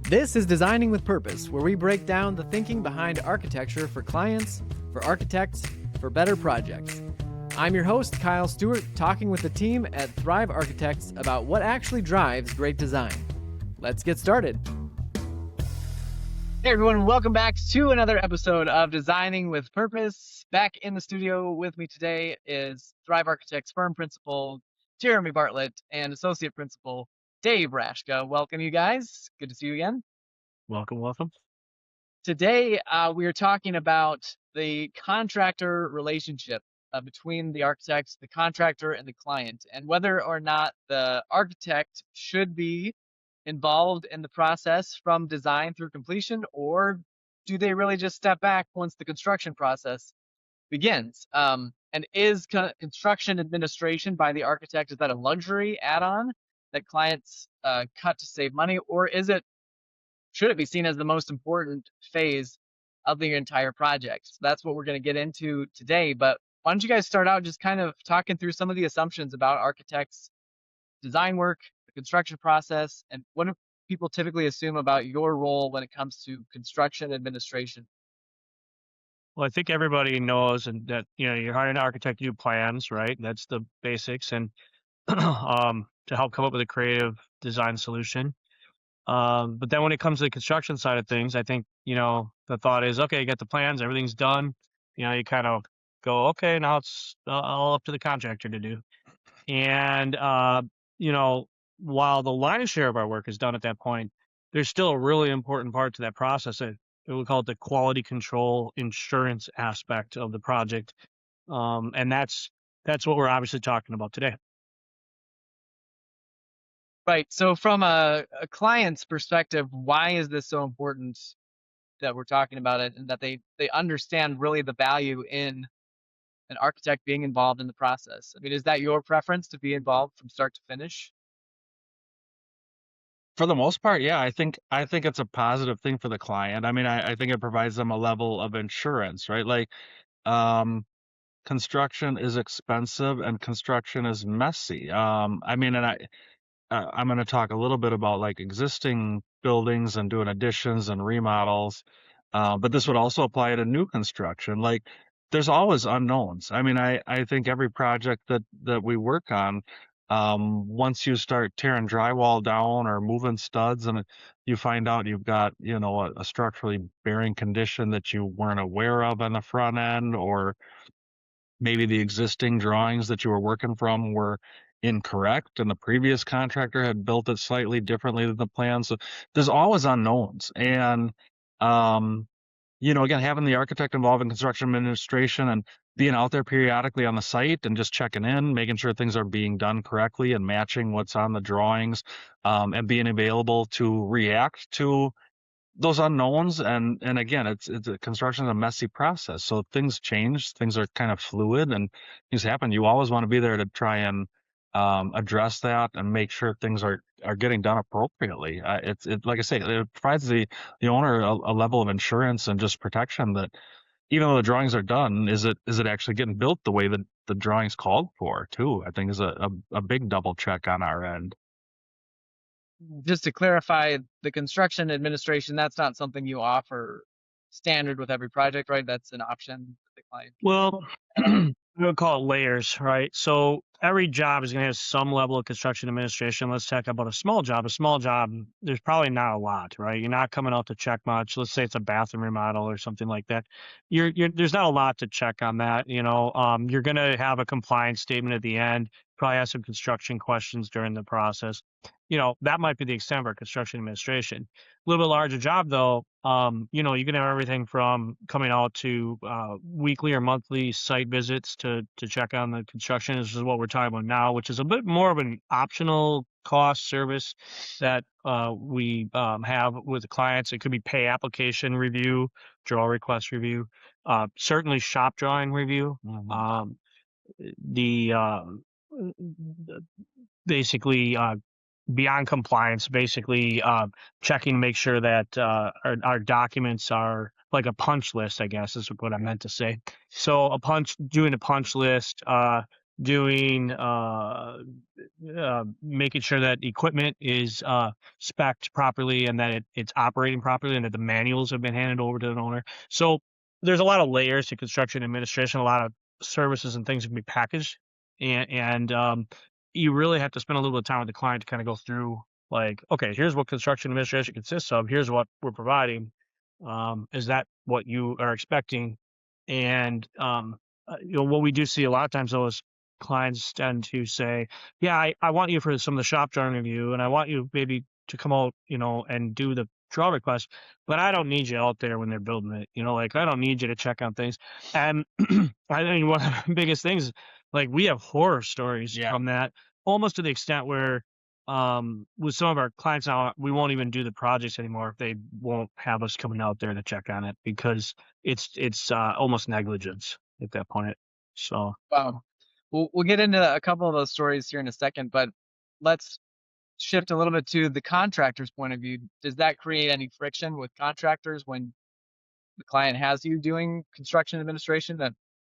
This is Designing with Purpose, where we break down the thinking behind architecture for clients, for architects, for better projects. I'm your host, Kyle Stewart, talking with the team at Thrive Architects about what actually drives great design. Let's get started. Hey everyone, welcome back to another episode of Designing with Purpose. Back in the studio with me today is Thrive Architects firm principal Jeremy Bartlett and associate principal Dave Raschka. Welcome, you guys. Good to see you again. Welcome. Today, we are talking about the contractor relationship between the architect, the contractor, and the client, and whether or not the architect should be involved in the process from design through completion, or do they really just step back once the construction process begins? And is construction administration by the architect, is that a luxury add-on that clients cut to save money, or should it be seen as the most important phase of the entire project? So that's what we're going to get into today. But why don't you guys start out just kind of talking through some of the assumptions about architects' design work, the construction process, and what do people typically assume about your role when it comes to construction administration? Well, I think everybody knows and that you're hiring an architect to do plans, right? That's the basics, and to help come up with a creative design solution. But then when it comes to the construction side of things, I think the thought is, okay, you got the plans, everything's done. You kind of go, okay, now it's all up to the contractor to do. And while the lion's share of our work is done at that point, there's still a really important part to that process. We call it the quality control insurance aspect of the project, and that's what we're obviously talking about today. Right. So from a client's perspective, why is this so important that we're talking about it, and that they understand really the value in an architect being involved in the process? I mean, is that your preference to be involved from start to finish? For the most part, yeah, I think it's a positive thing for the client. I mean, I think it provides them a level of insurance, right? Like, um, construction is expensive and construction is messy. I mean, and I'm going to talk a little bit about like existing buildings and doing additions and remodels, but this would also apply to new construction. Like, there's always unknowns. I mean, I think every project that we work on, once you start tearing drywall down or moving studs, and you find out you've got a structurally bearing condition that you weren't aware of on the front end, or maybe the existing drawings that you were working from were incorrect and the previous contractor had built it slightly differently than the plan. So there's always unknowns. And, again, having the architect involved in construction administration and being out there periodically on the site and just checking in, making sure things are being done correctly and matching what's on the drawings, and being available to react to those unknowns. And again, it's construction is a messy process, so things change, things are kind of fluid, and things happen. You always want to be there to try and address that and make sure things are getting done appropriately. It like I say, it provides the owner a level of insurance and just protection that even though the drawings are done, is it actually getting built the way that the drawings called for too? I think is a big double check on our end. Just to clarify, the construction administration, that's not something you offer standard with every project, right? That's an option that the client. Well, we would call it layers, right? So every job is going to have some level of construction administration. Let's talk about a small job. A small job, there's probably not a lot, right? You're not coming out to check much. Let's say it's a bathroom remodel or something like that. There's not a lot to check on that. You're going to have a compliance statement at the end. Probably have some construction questions during the process. That might be the extent of our construction administration. A little bit larger job, though, you can have everything from coming out to weekly or monthly site visits to check on the construction. This is what we're talking about now, which is a bit more of an optional cost service that we have with the clients. It could be pay application review, draw request review, certainly shop drawing review. Mhm. Basically beyond compliance, basically checking to make sure that our documents are like a punch list, I guess is what I meant to say. So doing a punch list, doing making sure that equipment is spec'd properly and that it's operating properly and that the manuals have been handed over to the owner. So there's a lot of layers to construction administration, a lot of services and things can be packaged, and you really have to spend a little bit of time with the client to kind of go through, like, okay, here's what construction administration consists of, here's what we're providing. Is that what you are expecting? And what we do see a lot of times though is clients tend to say, yeah, I want you for some of the shop drawing review, and I want you maybe to come out, and do the draw request, but I don't need you out there when they're building it. Like, I don't need you to check on things. And I think one of the biggest things, like, we have horror stories Yeah. from that, almost to the extent where with some of our clients now, we won't even do the projects anymore if they won't have us coming out there to check on it, because it's almost negligence at that point. So Wow. We'll get into a couple of those stories here in a second, but let's shift a little bit to the contractor's point of view. Does that create any friction with contractors when the client has you doing construction administration at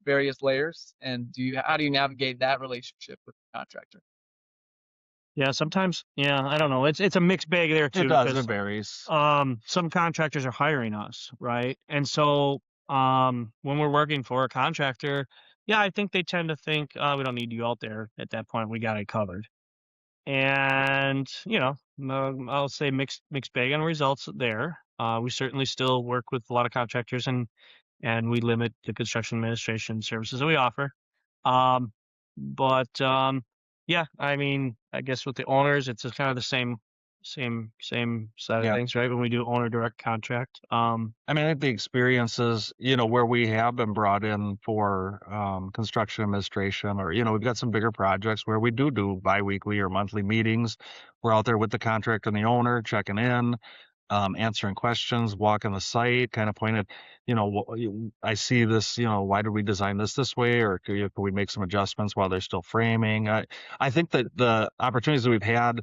various layers? And how do you navigate that relationship with the contractor? yeah, sometimes, yeah, I don't know. It's a mixed bag there It too, does. It because varies. some contractors are hiring us, right? And so when we're working for a contractor, yeah, I think they tend to think, we don't need you out there at that point. We got it covered. And I'll say mixed bag on results there. We certainly still work with a lot of contractors, and we limit the construction administration services that we offer. But yeah, I mean, I guess with the owners, it's just kind of the same side of Yeah. things, right? When we do owner direct contract. I mean, I think the experiences, where we have been brought in for construction administration, or, we've got some bigger projects where we do biweekly or monthly meetings. We're out there with the contractor and the owner, checking in, answering questions, walking the site, kind of pointed, I see this, why did we design this way? Or could we make some adjustments while they're still framing? I think that the opportunities that we've had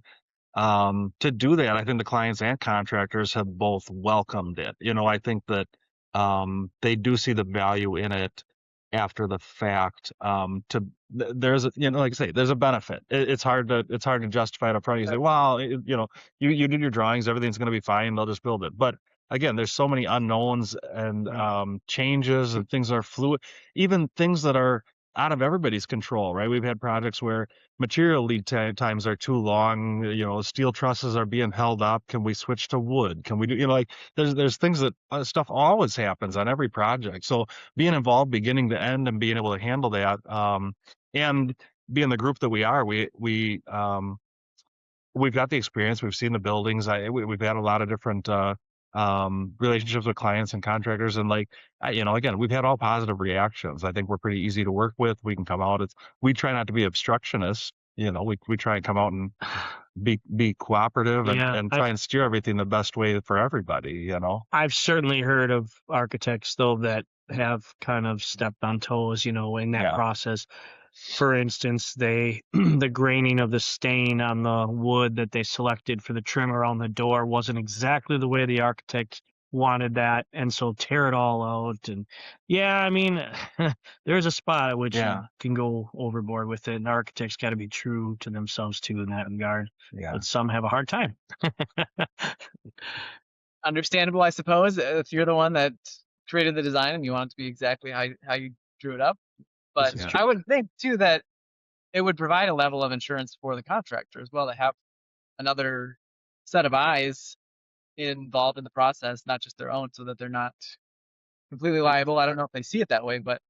to do that, I think the clients and contractors have both welcomed it. I think that they do see the value in it after the fact. There's like I say, there's a benefit. It's hard to justify it up front. You say, well, you did your drawings, everything's going to be fine, they'll just build it. But again, there's so many unknowns and changes, and things are fluid, even things that are out of everybody's control, right? We've had projects where material lead times are too long. Steel trusses are being held up. Can we switch to wood? Can we do, like, there's things that stuff always happens on every project. So being involved beginning to end and being able to handle that, and being the group that we are, we've got the experience. We've seen the buildings. We've had a lot of different relationships with clients and contractors, and again, we've had all positive reactions. I think we're pretty easy to work with. We can come out. We try not to be obstructionists. We try and come out and be cooperative, and try and steer everything the best way for everybody. I've certainly heard of architects though that have kind of stepped on toes, in that process. For instance, the graining of the stain on the wood that they selected for the trim around the door wasn't exactly the way the architect wanted that, and so tear it all out. And yeah, I mean, there's a spot at which you can go overboard with it, and architects got to be true to themselves too in that regard. Yeah. But some have a hard time. Understandable, I suppose, if you're the one that created the design and you want it to be exactly how you drew it up. But I would think too that it would provide a level of insurance for the contractor as well, to have another set of eyes involved in the process, not just their own, so that they're not completely liable. I don't know if they see it that way, but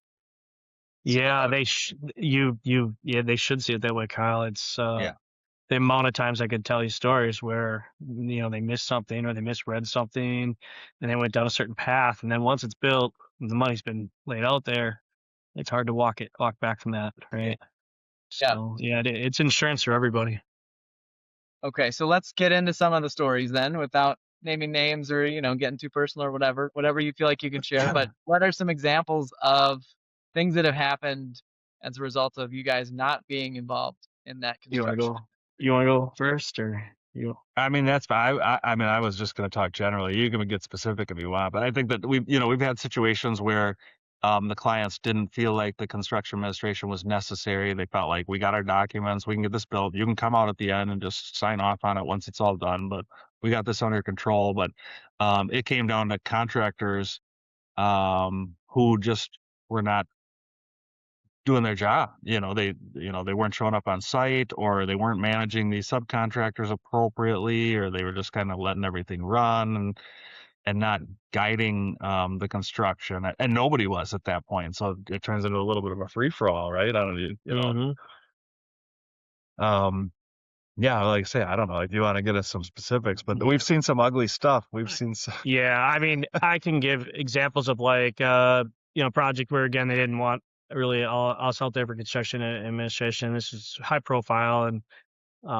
yeah, they should see it that way, Kyle. It's the amount of times I could tell you stories where they missed something or they misread something, and they went down a certain path, and then once it's built, the money's been laid out there. It's hard to walk back from that, right? So yeah, it's insurance for everybody. Okay, so let's get into some of the stories then, without naming names or getting too personal or whatever you feel like you can share. But what are some examples of things that have happened as a result of you guys not being involved in that construction? You want to go first, or you? I mean, that's fine. I was just going to talk generally. You can get specific if you want, but I think that we've had situations where The clients didn't feel like the construction administration was necessary. They felt like we got our documents, we can get this built. You can come out at the end and just sign off on it once it's all done, but we got this under control. But it came down to contractors who just were not doing their job. They weren't showing up on site, or they weren't managing these subcontractors appropriately, or they were just kind of letting everything run and not guiding the construction. And nobody was at that point. So it turns into a little bit of a free for all, right? I don't Mhm. um yeah, like I say, I don't know if you want to get us some specifics, but we've seen some ugly stuff. We've seen some, Yeah, I mean, I can give examples of like, project where again they didn't want really us out there for construction administration. This is high profile and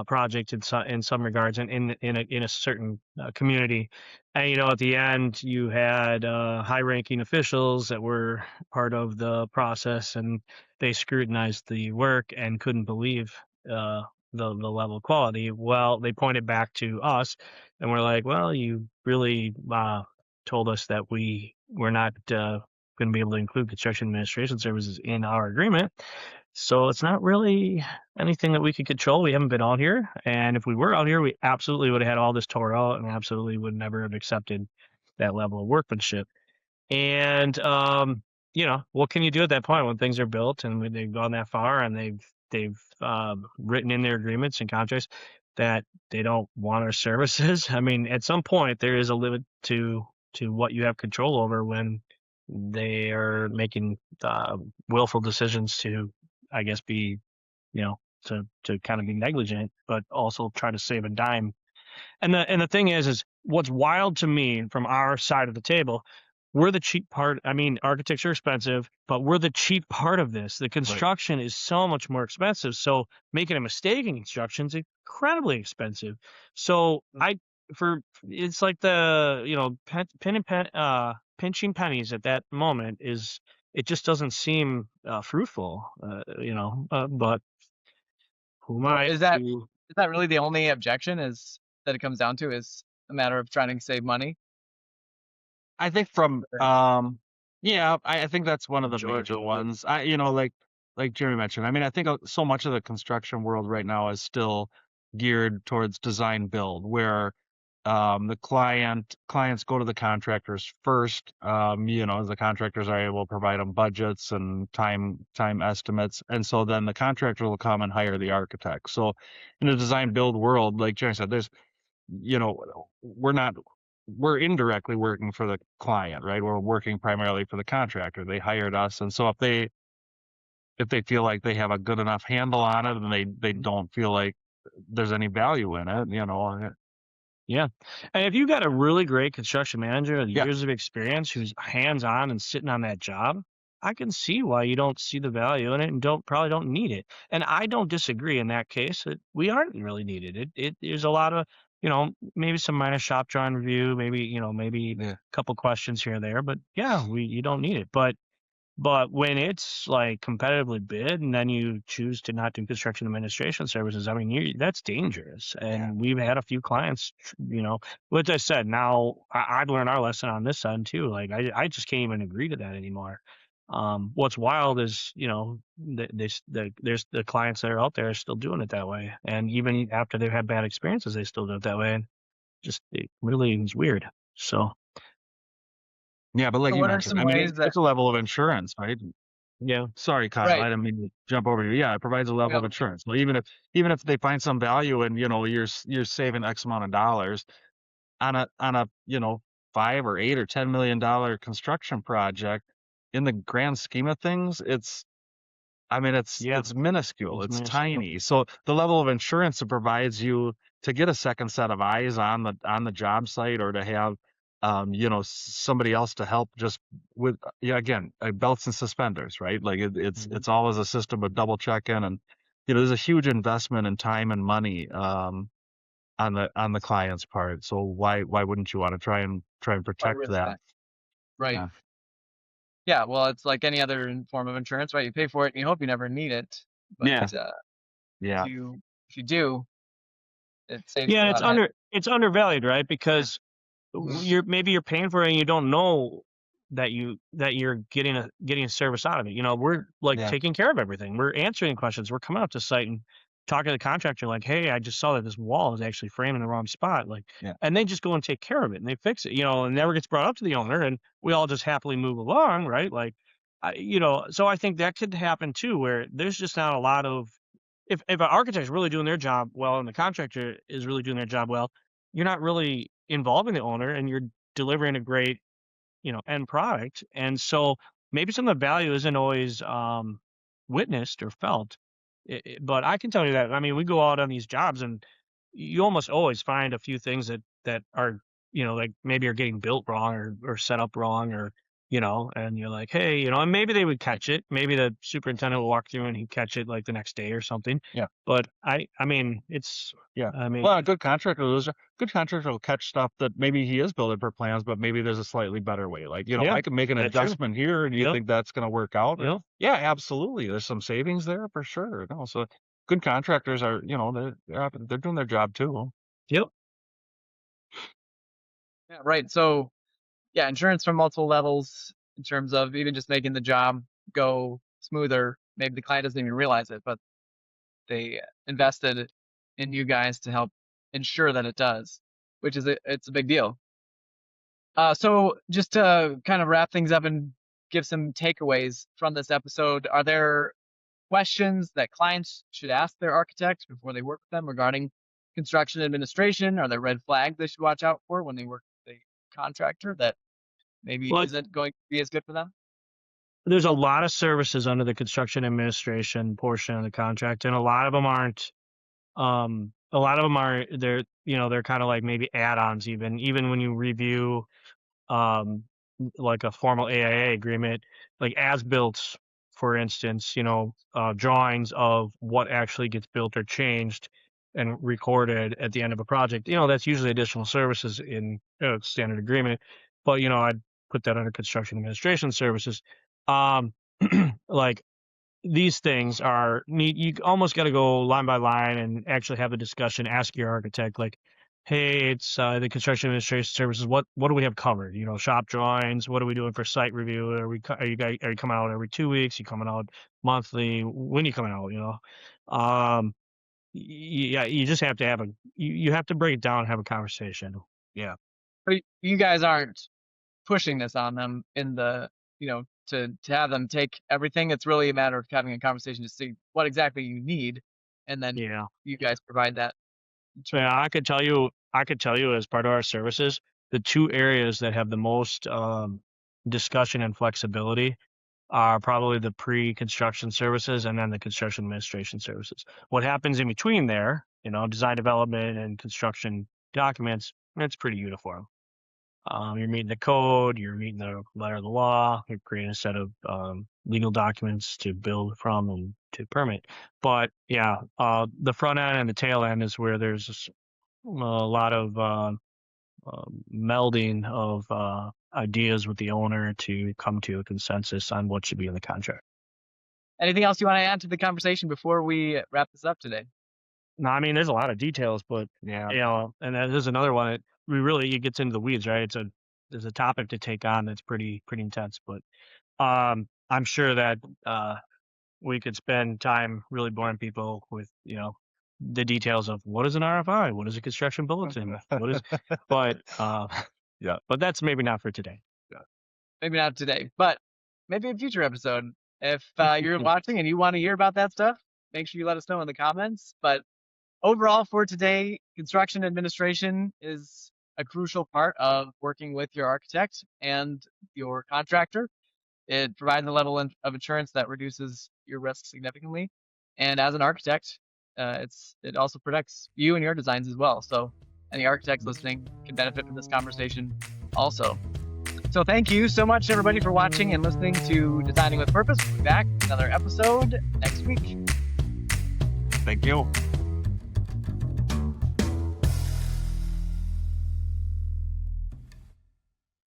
project in some regards, and in a certain community. And at the end, you had high-ranking officials that were part of the process, and they scrutinized the work and couldn't believe the level of quality. Well, they pointed back to us, and we're like, well, you really told us that we're not going to be able to include construction administration services in our agreement. So it's not really anything that we could control. We haven't been out here, and if we were out here, we absolutely would have had all this tore out, and absolutely would never have accepted that level of workmanship. And what can you do at that point when things are built and when they've gone that far and they've written in their agreements and contracts that they don't want our services? I mean, at some point there is a limit to what you have control over when they are making willful decisions to, I guess, be to kind of be negligent, but also try to save a dime. And the thing is what's wild to me from our side of the table, we're the cheap part. I mean, architects are expensive, but we're the cheap part of this. The construction is so much more expensive. So making a mistake in construction is incredibly expensive. So it's like the, pinching pennies at that moment it just doesn't seem fruitful, but who am Well, I is that to? is that really the only objection? Is that it comes down to is a matter of trying to save money? I think yeah, I think that's one of the Majority major of it. ones. Like Jeremy mentioned, I mean, I think so much of the construction world right now is still geared towards design build, where the clients go to the contractors first. The contractors are able to provide them budgets and time estimates, and so then the contractor will come and hire the architect. So in the design build world, like Jeremy said, there's you know, we're indirectly working for the client, right? We're working primarily for the contractor. They hired us, and so if they feel like they have a good enough handle on it, and they don't feel like there's any value in it, Yeah. And if you got a really great construction manager with yeah, years of experience who's hands-on and sitting on that job, I can see why you don't see the value in it and probably don't need it. And I don't disagree in that case that we aren't really needed. There's a lot of, maybe some minor shop drawing review, maybe yeah, a couple questions here or there, but yeah, you don't need it. But when it's like competitively bid and then you choose to not do construction administration services, I mean, that's dangerous. yeah, And we've had a few clients, which I said, now I've learned our lesson on this end too. Like I just can't even agree to that anymore. What's wild is, there's the clients that are out there are still doing it that way. And even after they've had bad experiences, they still do it that way. And it really is weird. So, yeah. But like So you what are mentioned, some I mean, ways that it's a level of insurance, right? yeah. Sorry, Kyle, right? I didn't mean to jump over you. Yeah, it provides a level of Well, insurance. Well, even if they find some value and you're saving X amount of dollars on a 5 or 8 or $10 million construction project, in the grand scheme of things, I mean, Yeah. it's minuscule, It's it's minuscule. tiny. So the level of insurance it provides you to get a second set of eyes on the job site, or to have, somebody else to help just with, yeah, again, belts and suspenders, right? Like Mhm. it's always a system of double checking, and there's a huge investment in time and money on the client's part. So why wouldn't you want to try and why protect risk that? that? Right. Yeah. Yeah. Well, it's like any other form of insurance, right? You pay for it and you hope you never need it, but Yeah. if Yeah. you do, it saves you Yeah, a lot of headache. it's undervalued, right? Yeah. Because Mhm. you're paying for it and you don't know that you're getting a service out of it. We're like Yeah. taking care of everything. We're answering questions. We're coming up to site and talking to the contractor like, hey, I just saw that this wall is actually framed in the wrong spot. Like, Yeah. and they just go and take care of it and they fix it, and never gets brought up to the owner and we all just happily move along, right? Like, so I think that could happen too, where there's just not a lot of, if an architect's really doing their job well and the contractor is really doing their job well, you're not really involving the owner and you're delivering a great, end product. And so maybe some of the value isn't always witnessed or felt. But I can tell you that, I mean, we go out on these jobs and you almost always find a few things that are, like maybe are getting built wrong or set up wrong or, and you're like, hey, and maybe they would catch it. Maybe the superintendent will walk through and he'd catch it like the next day or something. Yeah. But I mean, it's, Yeah. I mean, Well, a good contractor will catch stuff that maybe he is building per plans, but maybe there's a slightly better way. Like, Yeah, I can make an that's true. adjustment here, and you Yep. think that's going to work out? Yep. Yeah, absolutely. There's some savings there for sure. No, so good contractors are, they're doing their job too. Yep. Yeah, right. So yeah, insurance from multiple levels in terms of even just making the job go smoother. Maybe the client doesn't even realize it, but they invested in you guys to help ensure that it does, which is it's a big deal. So just to kind of wrap things up and give some takeaways from this episode, are there questions that clients should ask their architect before they work with them regarding construction administration? Are there red flags they should watch out for when they work with a contractor that maybe Well, isn't going to be as good for them? there's a lot of services under the construction administration portion of the contract, and a lot of them aren't. A lot of them are they're kind of like maybe add-ons. Even when you review like a formal AIA agreement, like as built, for instance, drawings of what actually gets built or changed and recorded at the end of a project. That's usually additional services in standard agreement, but I'd put that under construction administration services. Like these things are neat. You almost got to go line by line and actually have a discussion. Ask your architect, like, "Hey, it's the construction administration services. What do we have covered? Shop drawings. What are we doing for site review? Are you coming out every 2 weeks? You coming out monthly? When you coming out? Yeah, you just have to have you have to break it down and have a conversation. Yeah. But you guys aren't pushing this on them in the, to have them take everything. It's really a matter of having a conversation to see what exactly you need, and then Yeah. you guys provide that. Yeah, I could tell you as part of our services, the two areas that have the most discussion and flexibility are probably the pre-construction services and then the construction administration services. What happens in between there, design development and construction documents, it's pretty uniform. You're meeting the code, you're meeting the letter of the law, you're creating a set of legal documents to build from and to permit. But yeah, the front end and the tail end is where there's a lot of melding of ideas with the owner to come to a consensus on what should be in the contract. Anything else you want to add to the conversation before we wrap this up today? No, I mean, there's a lot of details, but Yeah. and then there's another one that it gets into the weeds, right? There's a topic to take on that's pretty intense, but I'm sure that we could spend time really boring people with the details of what is an RFI, what is a construction bulletin, but Yeah. but that's maybe not for today. Maybe not today, but maybe a future episode. If you're watching and you want to hear about that stuff, make sure you let us know in the comments. But overall for today, construction administration is a crucial part of working with your architect and your contractor. It provides a level of insurance that reduces your risk significantly. And as an architect, it also protects you and your designs as well. So any architects listening can benefit from this conversation also. So thank you so much, everybody, for watching and listening to Designing with Purpose. We'll be back with another episode next week. Thank you.